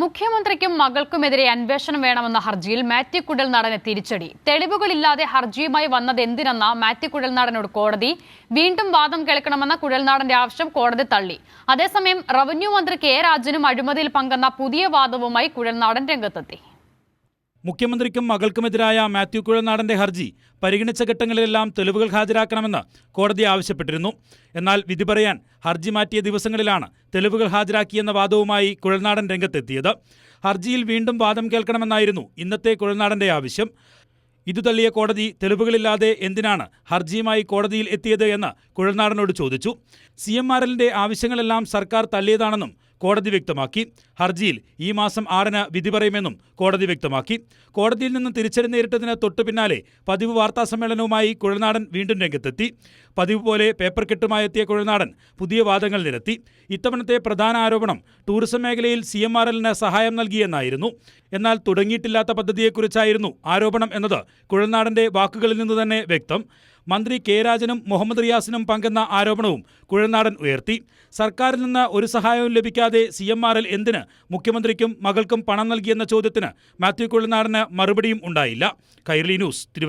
മുഖ്യമന്ത്രിക്കും മകൾക്കുമെതിരെ അന്വേഷണം വേണമെന്ന ഹർജിയിൽ മാത്യു കുഴൽനാടന് തിരിച്ചടി. തെളിവുകളില്ലാതെ ഹർജിയുമായി വന്നത് എന്തിനെന്ന മാത്യു കുഴൽനാടനോട് കോടതി. വീണ്ടും വാദം കേൾക്കണമെന്ന കുഴൽനാടന്റെ ആവശ്യം കോടതി തള്ളി. അതേസമയം റവന്യൂ മന്ത്രി കെ രാജനും അഴിമതിയിൽ പങ്കെന്ന പുതിയ വാദവുമായി കുഴൽനാടൻ രംഗത്തെത്തി. മുഖ്യമന്ത്രിക്കും മകൾക്കുമെതിരായ മാത്യു കുഴൽനാടന്റെ ഹർജി പരിഗണിച്ച ഘട്ടങ്ങളിലെല്ലാം തെളിവുകൾ ഹാജരാക്കണമെന്ന് കോടതി ആവശ്യപ്പെട്ടിരുന്നു. എന്നാൽ വിധി പറയാൻ ഹർജി മാറ്റിയ ദിവസങ്ങളിലാണ് തെളിവുകൾ ഹാജരാക്കിയെന്ന വാദവുമായി കുഴൽനാടൻ രംഗത്തെത്തിയത്. ഹർജിയിൽ വീണ്ടും വാദം കേൾക്കണമെന്നായിരുന്നു ഇന്നത്തെ കുഴൽനാടന്റെ ആവശ്യം. ഇത് തള്ളിയ കോടതി തെളിവുകളില്ലാതെ എന്തിനാണ് ഹർജിയുമായി കോടതിയിൽ എത്തിയത് എന്ന് കുഴൽനാടനോട് ചോദിച്ചു. CMRLന്റെ ആവശ്യങ്ങളെല്ലാം സർക്കാർ തള്ളിയതാണെന്നും കോടതി വ്യക്തമാക്കി. ഹർജിയിൽ ഈ മാസം 6-ന് വിധി പറയുമെന്നും കോടതി വ്യക്തമാക്കി. കോടതിയിൽ നിന്ന് തിരിച്ചടി നേരിട്ടതിന് തൊട്ടു പിന്നാലെ പതിവ് വാർത്താസമ്മേളനവുമായി കുഴൽനാടൻ വീണ്ടും രംഗത്തെത്തി. പതിവ് പോലെ പേപ്പർ കെട്ടുമായെത്തിയ കുഴൽനാടൻ പുതിയ വാദങ്ങൾ നിരത്തി. ഇത്തവണത്തെ പ്രധാന ആരോപണം ടൂറിസം മേഖലയിൽ CMRLന് സഹായം നൽകിയെന്നായിരുന്നു. എന്നാൽ തുടങ്ങിയിട്ടില്ലാത്ത പദ്ധതിയെക്കുറിച്ചായിരുന്നു ആരോപണം എന്നത് കുഴൽനാടന്റെ വാക്കുകളിൽ നിന്ന് തന്നെ വ്യക്തം. മന്ത്രി കെ രാജനും മുഹമ്മദ് റിയാസിനും പങ്കെന്ന ആരോപണവും കുഴൽനാടൻ ഉയർത്തി. സർക്കാരിൽ നിന്ന് ഒരു സഹായവും ലഭിക്കാതെ CMRL എന്തിന് മുഖ്യമന്ത്രിക്കും മകൾക്കും പണം നൽകിയെന്ന ചോദ്യത്തിന് മാത്യു കുഴൽനാടന് മറുപടിയും ഉണ്ടായില്ല. കൈരളി ന്യൂസ്, തിരുവനന്തപുരം.